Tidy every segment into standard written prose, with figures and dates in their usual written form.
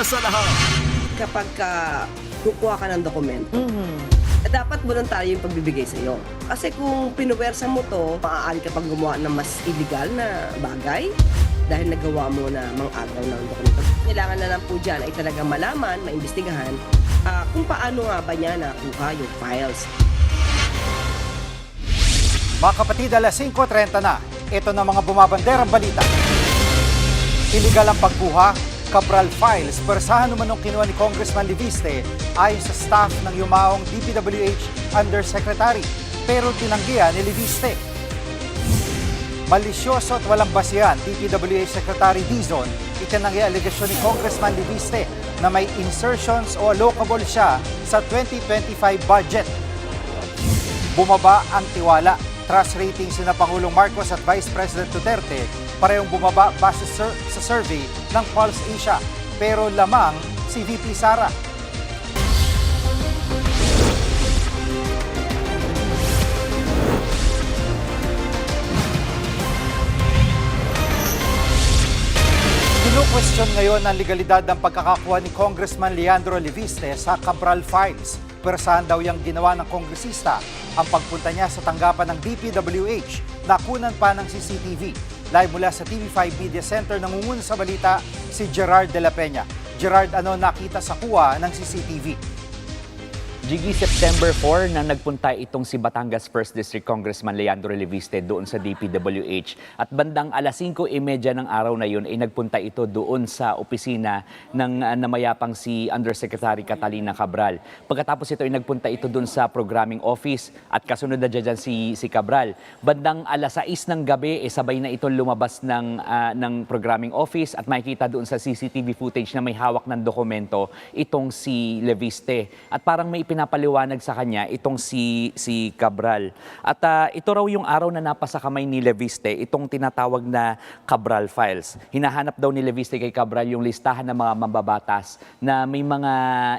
una sa lahat. Kapag kukuha ka ng dokumento, dapat voluntaryo yung pagbibigay sa'yo. Kasi kung pinuwersa mo to, maaari ka pang gumawa ng mas illegal na bagay dahil nagawa mo na mang-agaw ng dokumento. Kailangan na lang po dyan ay talagang malaman, maimbestigahan kung paano nga ba niya nakuha yung files. Mga kapatid, alas 5:30 na. Ito na mga bumabanderang balita. Iligal ang pagkuha, Cabral Files, persahan naman nung kinuha ni Congressman Leviste ayon sa staff ng yumaong DPWH Undersecretary, pero tinanggihan ni Leviste. Malisyoso at walang basihan, DPWH Secretary Dizon itinanggi alegasyon ni Congressman Leviste na may insertions o allocable siya sa 2025 budget. Bumaba ang tiwala. Trust ratings sina Pangulong Marcos at Vice President Duterte parehong bumaba base sa survey ng Pulse Asia, pero lamang si VP Sara. Kinu-question ngayon ang legalidad ng pagkakakuha ni Congressman Leandro Leviste sa Cabral Files. Persahan daw yung ginawa ng kongresista ang pagpunta niya sa tanggapan ng DPWH na kunan pa ng CCTV. Live mula sa TV5 Media Center, nangunguna sa balita si Gerard de la Peña. Gerard, ano nakita sa kuha ng CCTV? Jiggy, September 4 na nagpunta itong si Batangas 1st District Congressman Leandro Leviste doon sa DPWH. At bandang alas 5:30 ng araw na yun ay nagpunta ito doon sa opisina ng namayapang si Undersecretary Catalina Cabral. Pagkatapos ito ay nagpunta ito doon sa programming office at kasunod na dyan si Cabral. Bandang alas 6 ng gabi, sabay na ito lumabas ng programming office at makikita doon sa CCTV footage na may hawak ng dokumento itong si Leviste. At parang may pinapaliwanag sa kanya itong si Cabral. At ito raw yung araw na napasa kamay ni Leviste, itong tinatawag na Cabral Files. Hinahanap daw ni Leviste kay Cabral yung listahan ng mga mambabatas na may mga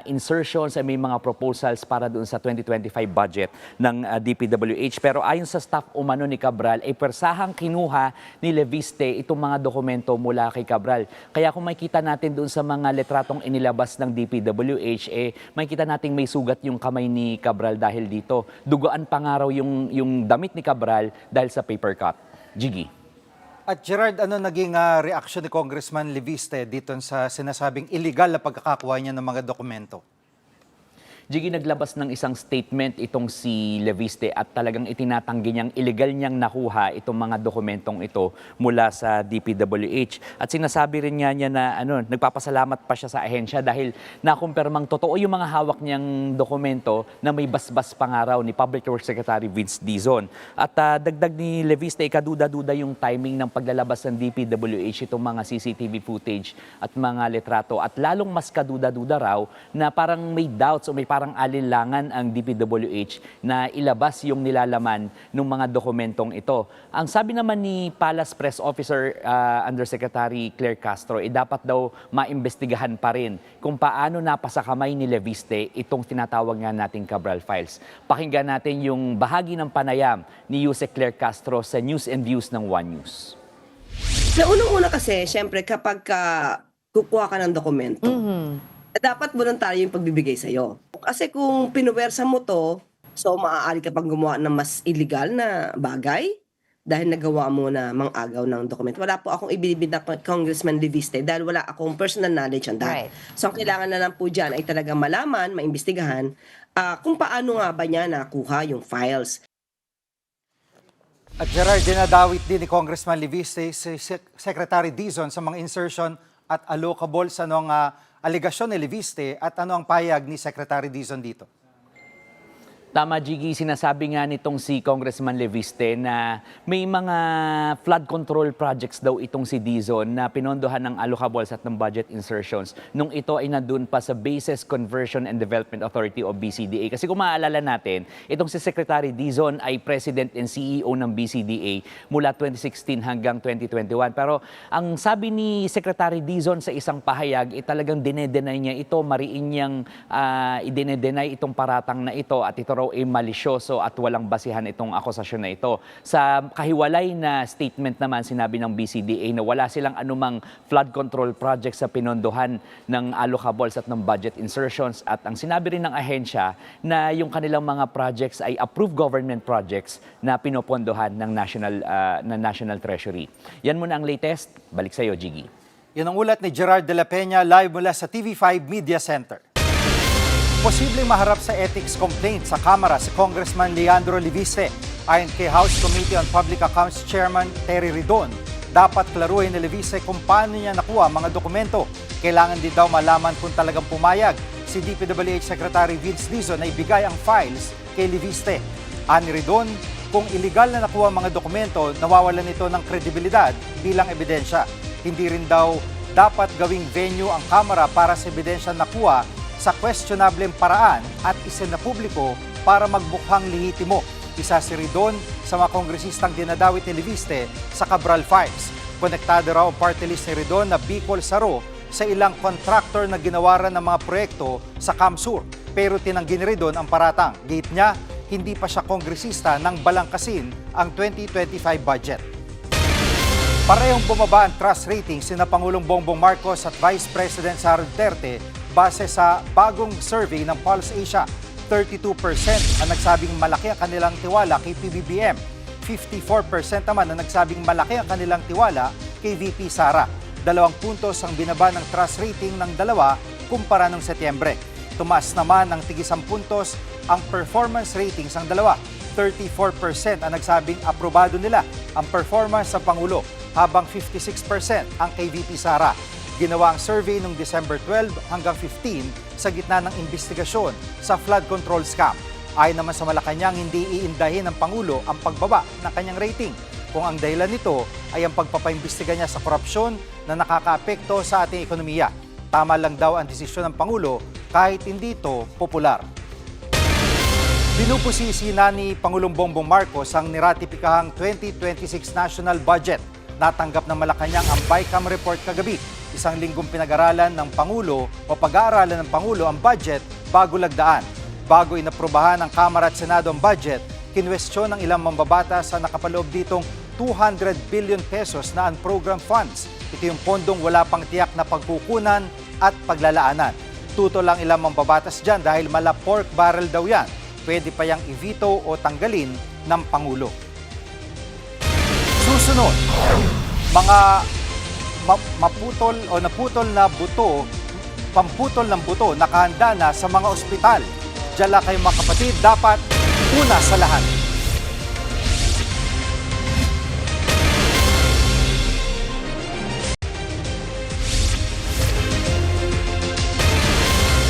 insertions at may mga proposals para doon sa 2025 budget ng DPWH. Pero ayon sa staff umano ni Cabral, ay persahang kinuha ni Leviste itong mga dokumento mula kay Cabral. Kaya kung makita natin doon sa mga letratong inilabas ng DPWH, makikita natin may sugat yung kamay ni Cabral dahil dito. Dugaan pa nga raw yung damit ni Cabral dahil sa paper cut. Jiggy. At Gerard, ano naging reaksyon ni Congressman Leviste dito sa sinasabing illegal na pagkakakuha niya ng mga dokumento? Jiggy, naglabas ng isang statement itong si Leviste at talagang itinatanggi niyang illegal niyang nakuha itong mga dokumentong ito mula sa DPWH. At sinasabi rin niya na nagpapasalamat pa siya sa ahensya dahil nakumpirmang totoo yung mga hawak niyang dokumento na may basbas pangaraw ni Public Works Secretary Vince Dizon. At dagdag ni Leviste, kaduda-duda yung timing ng paglalabas ng DPWH itong mga CCTV footage at mga litrato. At lalong mas kaduda-duda raw na parang may doubts o may parang alinlangan ang DPWH na ilabas yung nilalaman ng mga dokumentong ito. Ang sabi naman ni Palace Press Officer Undersecretary Claire Castro, dapat daw maimbestigahan pa rin kung paano napasa kamay ni Leviste itong tinatawag nga nating Cabral Files. Pakinggan natin yung bahagi ng panayam ni Yusek Claire Castro sa News and Views ng One News. Na unang-una kasi, syempre kapag kukuha ka ng dokumento, dapat voluntaryo yung pagbibigay sa'yo. Kasi kung pinuwersa mo to, so maaari ka pang gumawa ng mas illegal na bagay dahil nagawa mo na mang-agaw ng dokumento. Wala po akong ibinibid na Congressman Leviste dahil wala akong personal knowledge on that. Right. So ang kailangan na lang po dyan ay talagang malaman, maimbestigahan kung paano nga ba niya nakuha yung files. At Gerard, dinadawit din ni Congressman Leviste si Secretary Dizon sa mga insertion at allocable sa alegasyon ni Leviste at ano ang payag ni Secretary Dizon dito? Tama, Jiggy, sinasabi nga nitong si Congressman Leviste na may mga flood control projects daw itong si Dizon na pinondohan ng allocables at ng budget insertions nung ito ay nandun pa sa Bases Conversion and Development Authority o BCDA. Kasi kung maaalala natin, itong si Secretary Dizon ay President and CEO ng BCDA mula 2016 hanggang 2021. Pero ang sabi ni Secretary Dizon sa isang pahayag, talagang dinedenay niya ito, mariin niyang idinedenay itong paratang na ito at ito raw raw ay malisyoso at walang basihan itong akusasyon na ito. Sa kahiwalay na statement naman, sinabi ng BCDA na wala silang anumang flood control project sa pinondohan ng allocables at ng budget insertions. At ang sinabi rin ng ahensya na yung kanilang mga projects ay approved government projects na pinopondohan ng National Treasury. Yan muna ang latest. Balik sa iyo, Jiggy. Yan ang ulat ni Gerard de la Peña live mula sa TV5 Media Center. Posibleng maharap sa ethics complaint sa Kamara si Congressman Leandro Leviste. Ayon kay House Committee on Public Accounts Chairman Terry Ridon, dapat klaruhin ni Leviste kung paano niya nakuha mga dokumento. Kailangan din daw malaman kung talagang pumayag si DPWH Secretary Vince Dizon na ibigay ang files kay Leviste. Ani Ridon, kung illegal na nakuha ang mga dokumento, nawawalan ito ng kredibilidad bilang ebidensya. Hindi rin daw dapat gawing venue ang Kamara para sa ebidensya nakuha sa questionableng paraan at isinapubliko para magmukhang lehitimo. Isa si Ridon sa mga kongresistang dinadawit ni Leviste sa Cabral Files. Konektado raw ang party list ni Ridon na Bicol Saro sa ilang contractor na ginawaran ng mga proyekto sa Kamsur. Pero tinanggi ni Ridon ang paratang. Gate niya, hindi pa siya kongresista nang balangkasin ang 2025 budget. Parehong bumaba ang trust rating sina Pangulong Bongbong Marcos at Vice President Sara Duterte base sa bagong survey ng Pulse Asia. 32% ang nagsabing malaki ang kanilang tiwala kay PBBM. 54% naman ang nagsabing malaki ang kanilang tiwala kay VP Sara. 2 puntos ang binaba ng trust rating ng dalawa kumpara ng Setyembre. Tumaas naman ng tig-10 puntos ang performance ratings ng dalawa. 34% ang nagsabing aprobado nila ang performance sa Pangulo, habang 56% ang kay VP Sara. Ginawa ang survey noong December 12 hanggang 15 sa gitna ng investigasyon sa flood control scam. Ayon naman sa Malacanang, hindi iindahin ng Pangulo ang pagbaba ng kanyang rating kung ang dahilan nito ay ang pagpapaimbestiga niya sa korupsyon na nakakaapekto sa ating ekonomiya. Tama lang daw ang desisyon ng Pangulo kahit hindi ito popular. Binupusisi na ni Pangulong Bongbong Marcos ang niratipikahang 2026 national budget. Natanggap ng Malacanang ang BICAM report kagabi. Isang linggong pinag-aralan ng Pangulo o pag-aaralan ng Pangulo ang budget bago lagdaan. Bago inaprobahan ng Kamara at Senado ang budget, kinwestiyon ng ilang mambabatas sa nakapaloob ditong 200 billion pesos na unprogrammed funds. Ito yung pondong wala pang tiyak na pagkukunan at paglalaanan. Tuto lang ilang mambabatas dyan dahil mala pork barrel daw yan. Pwede pa yang i-veto o tanggalin ng Pangulo. Susunod, mga maputol o naputol na buto, pamputol ng buto, nakahanda na sa mga ospital. Diyan lang kayo mga kapatid, dapat una sa lahat.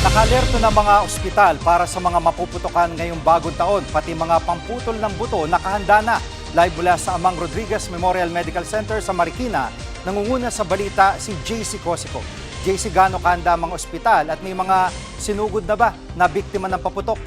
Nakalerto na mga ospital para sa mga mapuputukan ngayong bagong taon, pati mga pamputol ng buto nakahanda na. Live mula sa Amang Rodriguez Memorial Medical Center sa Marikina, nangunguna sa balita si JC Cosico. JC, gaano kahanda ang mga ospital at may mga sinugod na ba na biktima ng paputok?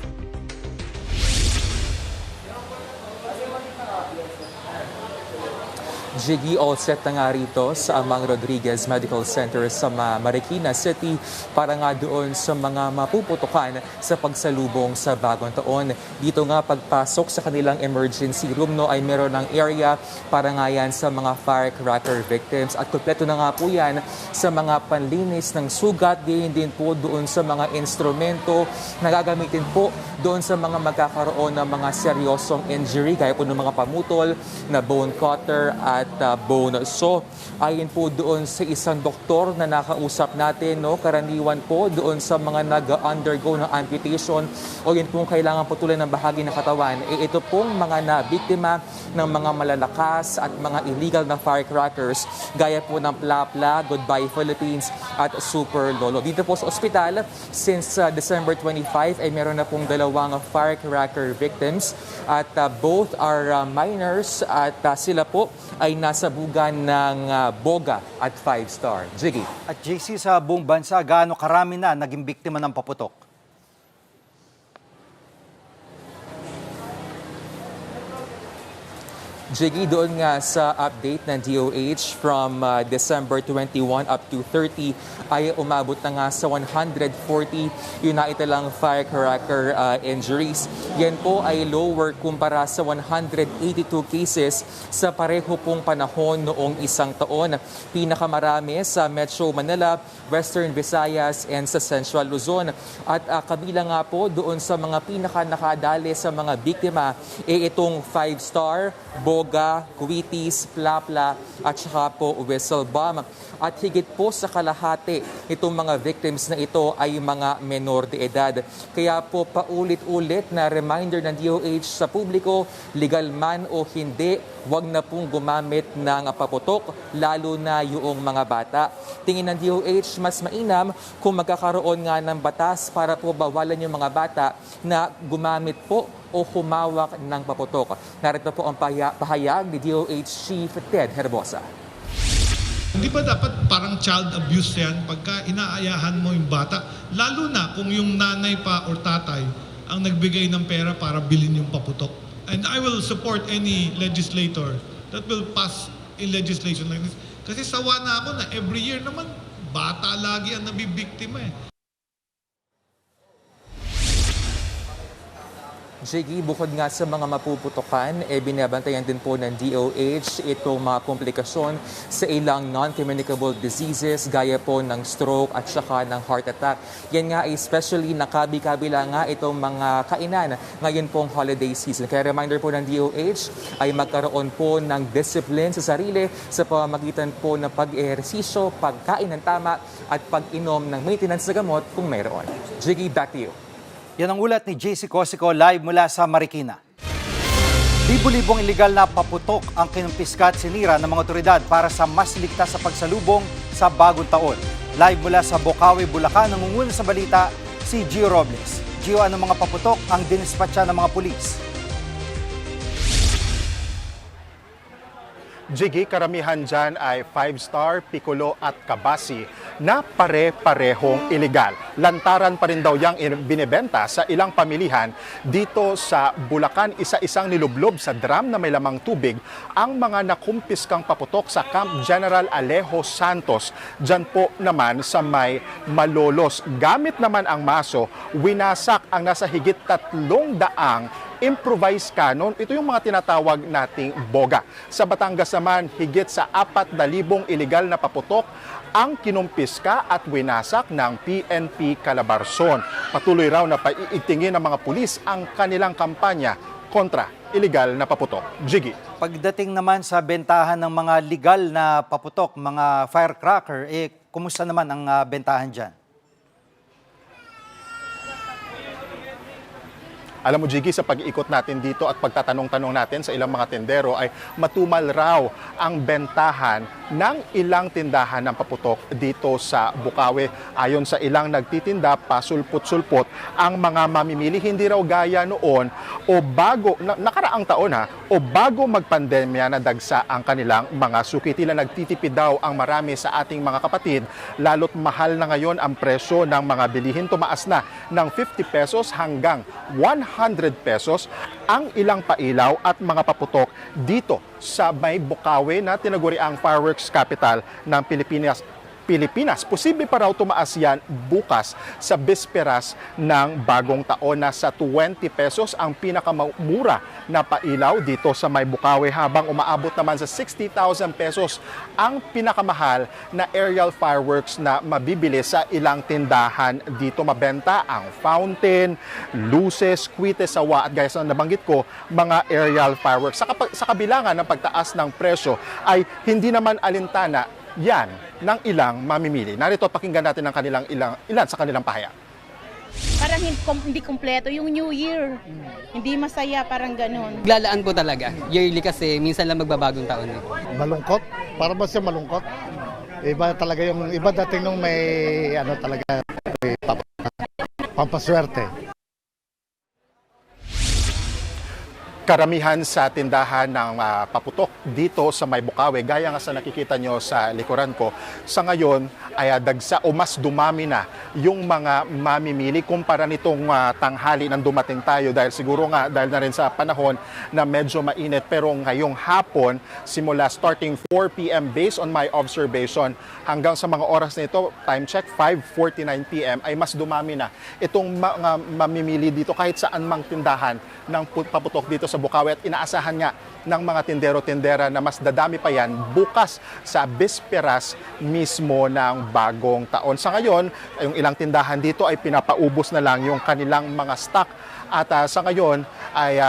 Jiggy, all set na nga rito sa Amang Rodriguez Medical Center sa Marikina City para nga doon sa mga mapuputukan sa pagsalubong sa bagong taon. Dito nga pagpasok sa kanilang emergency room ay meron ng area para nga yan sa mga firecracker victims at kumpleto na nga po yan sa mga panlinis ng sugat, din po doon sa mga instrumento na gagamitin po doon sa mga magkakaroon ng mga seryosong injury gaya po ng mga pamutol na bone cutter at bone saw. Ayon po doon sa isang doktor na nakausap natin, karaniwan po doon sa mga nag-undergo ng amputation o yun pong kailangan putulan ng bahagi ng katawan, ito pong mga nabiktima ng mga malalakas at mga illegal na firecrackers gaya po ng Plapla, Goodbye Philippines at Super Lolo. Dito po sa ospital, since December 25 ay meron na pong 2 firecracker victims at both are minors at sila po ay nasa bugan ng Boga at 5-star. Jiggy. At JC, sa buong bansa, gaano karami na naging biktima ng paputok? Jiggy, doon nga sa update ng DOH from December 21 up to 30 ay umabot na nga sa 140 yung naitalang firecracker injuries. Yan po ay lower kumpara sa 182 cases sa pareho pong panahon noong isang taon. Pinakamarami sa Metro Manila, Western Visayas and sa Central Luzon. At kabilang nga po doon sa mga pinaka-nakadali sa mga biktima itong 5-star, Boga, Kuwitis, Plapla at saka po Whistle Bomb. At higit po sa kalahati itong mga victims na ito ay mga menor de edad. Kaya po paulit-ulit na reminder ng DOH sa publiko, legal man o hindi, huwag na pong gumamit ng paputok, lalo na yung mga bata. Tingin ng DOH, mas mainam kung magkakaroon nga ng batas para po bawalan yung mga bata na gumamit po o humawak ng paputok. Narito po ang pahayag ni DOH Chief Ted Herbosa. Hindi ba dapat parang child abuse yan pagka inaayahan mo yung bata? Lalo na kung yung nanay pa or tatay ang nagbigay ng pera para bilhin yung paputok. And I will support any legislator that will pass a legislation like this. Kasi sawa na ako na every year naman, bata lagi ang nabibiktima eh. Jiggy, bukod nga sa mga mapuputukan, binabantayan din po ng DOH itong mga komplikasyon sa ilang non-communicable diseases gaya po ng stroke at saka ng heart attack. Yan nga especially nakabi-kabila nga itong mga kainan ngayon pong holiday season. Kaya reminder po ng DOH ay magkaroon po ng discipline sa sarili sa pamamagitan po ng pag-ehersisyo, pagkain ng tama at pag-inom ng maintenance na gamot kung mayroon. Jiggy, back to you. Yan ang ulat ni JC Cosico live mula sa Marikina. Libo-libong iligal na paputok ang kinumpiska at sinira ng mga otoridad para sa mas ligtas sa pagsalubong sa bagong taon. Live mula sa Bocaue, Bulacan, nangunguna sa balita si Gio Robles. Gio, ano mga paputok ang dinispatcha ng mga pulis? Jiggy, karamihan dyan ay 5-star, Piccolo at Kabasi na pare-parehong iligal. Lantaran pa rin daw yang binibenta sa ilang pamilihan dito sa Bulacan. Isa-isang nilublob sa drum na may lamang tubig ang mga nakumpiskang paputok sa Camp General Alejo Santos. Dyan po naman sa may Malolos. Gamit naman ang maso, winasak ang nasa higit 300 improvised cannon. Ito yung mga tinatawag nating boga. Sa Batangas naman, higit sa 4,000 iligal na paputok ang kinumpiska at winasak ng PNP Calabarzon. Patuloy raw na paiitingin ng mga pulis ang kanilang kampanya kontra iligal na paputok. Jiggy. Pagdating naman sa bentahan ng mga legal na paputok, mga firecracker, kumusta naman ang bentahan dyan? Alam mo, Jiggy, sa pag-ikot natin dito at pagtatanong-tanong natin sa ilang mga tendero ay matumal raw ang bentahan ng ilang tindahan ng paputok dito sa Bocaue. Ayon sa ilang nagtitinda, pasulpot-sulpot ang mga mamimili. Hindi raw gaya noon o bago, nakaraang taon o bago magpandemya na dagsa ang kanilang mga suki. Tila nagtitipid daw ang marami sa ating mga kapatid, lalo't mahal na ngayon ang presyo ng mga bilihin. Tumaas na ng 50 pesos hanggang 100 pesos ang ilang pailaw at mga paputok dito sa may Bocaue na tinaguri ang fireworks capital ng Pilipinas. Posible pa raw tumaas yan bukas sa bisperas ng bagong taon. Nasa 20 pesos ang pinakamura na pailaw dito sa may Bocaue, habang umaabot naman sa 60,000 pesos ang pinakamahal na aerial fireworks na mabibili sa ilang tindahan dito. Mabenta ang fountain, luces, kuwite, sawa at gaya sa nabanggit ko, mga aerial fireworks. Sa kabilangan ng pagtaas ng presyo ay hindi naman alintana yan ng ilang mamimili. Narito, pakinggan natin ang ilan sa kanilang pahayag. Parang hindi kompleto yung New Year. Hindi masaya, parang ganun. Lalaan po talaga. Yearly kasi minsan lang magbabagong taon. Malungkot? Para ba siya malungkot? Iba talaga yung iba dating nung may talaga may pampaswerte. karamihan sa tindahan ng paputok dito sa May Bukawi, gaya nga sa nakikita nyo sa likuran ko, sa ngayon ay dagsa o mas dumami na yung mga mamimili kumpara nitong tanghali nang dumating tayo, dahil siguro nga dahil na rin sa panahon na medyo mainit. Pero ngayong hapon, simula starting 4 p.m. based on my observation hanggang sa mga oras na ito, time check 5:49 p.m. ay mas dumami na itong mga mamimili dito kahit saan mang tindahan ng paputok dito sa Bukawi, at inaasahan nga ng mga tindero-tindera na mas dadami pa yan bukas sa bisperas mismo ng bagong taon. Sa ngayon, yung ilang tindahan dito ay pinapaubos na lang yung kanilang mga stock. At sa ngayon, ay,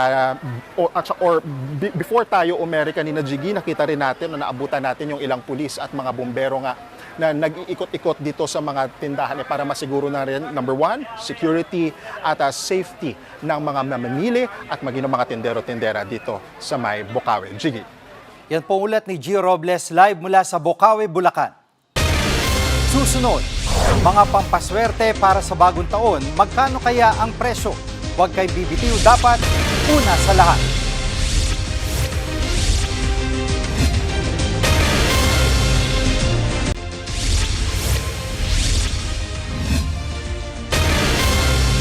before tayo umere kanina, Jiggy, nakita rin natin na naabutan natin yung ilang pulis at mga bumbero nga na nag-iikot-ikot dito sa mga tindahan para masiguro na rin, number one, security at safety ng mga mamimili at maging ng mga tindero-tindera dito sa May Bukawi. Jiggy. Yan po ulat ni Gio Robles live mula sa Bukawi, Bulacan. Susunod, mga pampaswerte para sa bagong taon, magkano kaya ang presyo? Huwag kay bibitiw, dapat una sa lahat.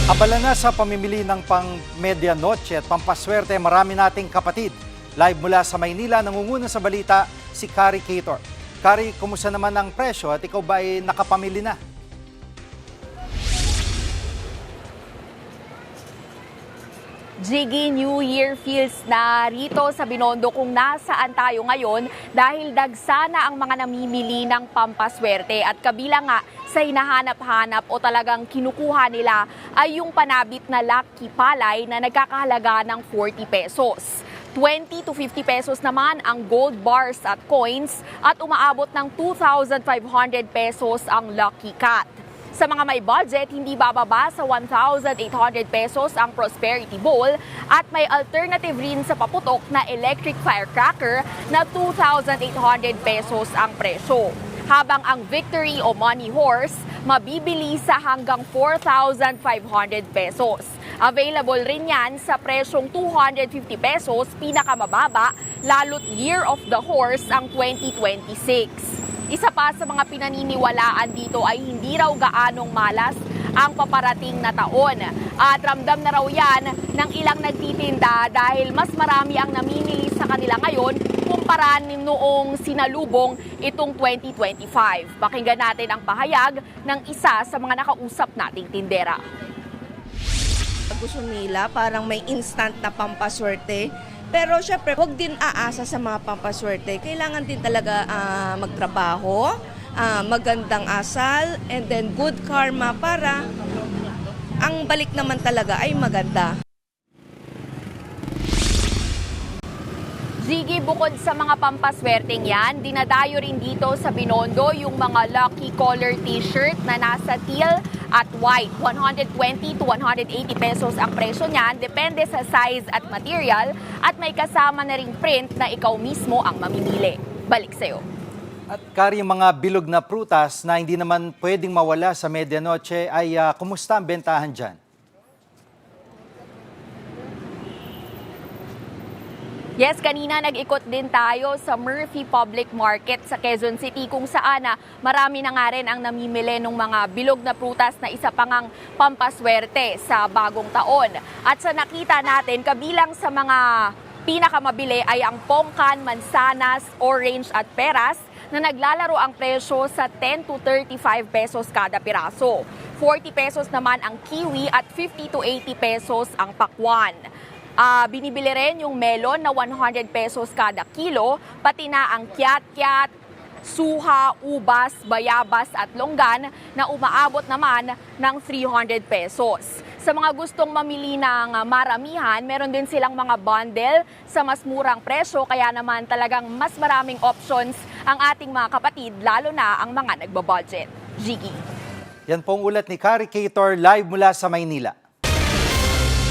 Abala na sa pamimili ng pang-medianoche at pampaswerte, marami nating kapatid. Live mula sa Maynila, nangunguna sa balita si Kari Cator. Kari, kumusta naman ang presyo at ikaw ba ay nakapamili na? Jiggy, New Year feels na rito sa Binondo kung nasaan tayo ngayon dahil dagsana ang mga namimili ng pampaswerte at kabilang nga sa hinahanap-hanap o talagang kinukuha nila ay yung panabit na lucky palay na nagkakahalaga ng 40 pesos. 20 to 50 pesos naman ang gold bars at coins at umaabot ng 2,500 pesos ang lucky cat. Sa mga may budget, hindi bababa sa 1,800 pesos ang Prosperity Bowl at may alternative rin sa paputok na electric firecracker na 2,800 pesos ang presyo. Habang ang Victory o Money Horse mabibili sa hanggang 4,500 pesos. Available rin yan sa presyong 250 pesos, pinakamababa, lalo't Year of the Horse ang 2026. Isa pa sa mga pinaniniwalaan dito ay hindi raw gaanong malas ang paparating na taon. At ramdam na raw yan ng ilang nagtitinda dahil mas marami ang namimili sa kanila ngayon kumpara noong sinalubong itong 2025. Pakinggan natin ang pahayag ng isa sa mga nakausap nating tindera. Gusto nila parang may instant na pampaswerte. Pero syempre, huwag din aasa sa mga pampaswerte. Kailangan din talaga magtrabaho, magandang asal, and then good karma para ang balik naman talaga ay maganda. Ziggy, bukod sa mga pampaswerteng yan, dinadayo rin dito sa Binondo yung mga lucky color t-shirt na nasa teal at white. 120 to 180 pesos ang presyo niyan, depende sa size at material, at may kasama na ring print na ikaw mismo ang mamimili. Balik sa'yo. At Kari, yung mga bilog na prutas na hindi naman pwedeng mawala sa medianoche ay kumusta ang bentahan dyan? Yes, kanina nag-ikot din tayo sa Murphy Public Market sa Quezon City kung saan marami na nga rin ang namimili ng mga bilog na prutas na isa pang pampaswerte sa bagong taon. At sa nakita natin, kabilang sa mga pinakamabili ay ang pongkan, mansanas, orange at peras na naglalaro ang presyo sa 10 to 35 pesos kada piraso. 40 pesos naman ang kiwi at 50 to 80 pesos ang pakwan. Binibili rin yung melon na 100 pesos kada kilo, pati na ang kiat-kiat, suha, ubas, bayabas at longgan na umaabot naman ng 300 pesos. Sa mga gustong mamili ng maramihan, meron din silang mga bundle sa mas murang presyo, kaya naman talagang mas maraming options ang ating mga kapatid, lalo na ang mga nagbabudget. Jiggy. Yan pong ulat ni Kari Cator live mula sa Maynila.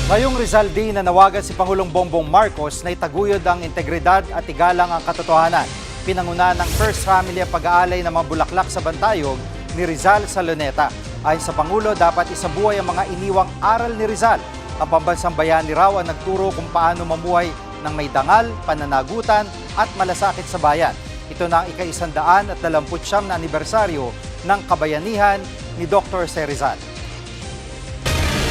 Ngayong Rizal Day, nanawagan si Pangulong Bongbong Marcos na itaguyod ang integridad at igalang ang katotohanan. Pinanguna ng First Family ang pag-aalay ng mga bulaklak sa bantayog ni Rizal sa Luneta. Ayon sa Pangulo, dapat isabuhay ang mga iniwang aral ni Rizal Ang pambansang bayani raw ang nagturo kung paano mamuhay ng may dangal, pananagutan at malasakit sa bayan. Ito na ang ika-129 na anibersaryo ng kabayanihan ni Dr. Serizal.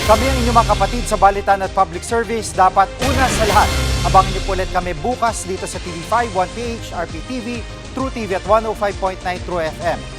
Kami ang inyong mga kapatid sa Balitan at Public Service. Dapat una sa lahat, abangan niyo po ulit kami bukas dito sa TV5, 1PH, RPTV, True TV at 105.9 True FM.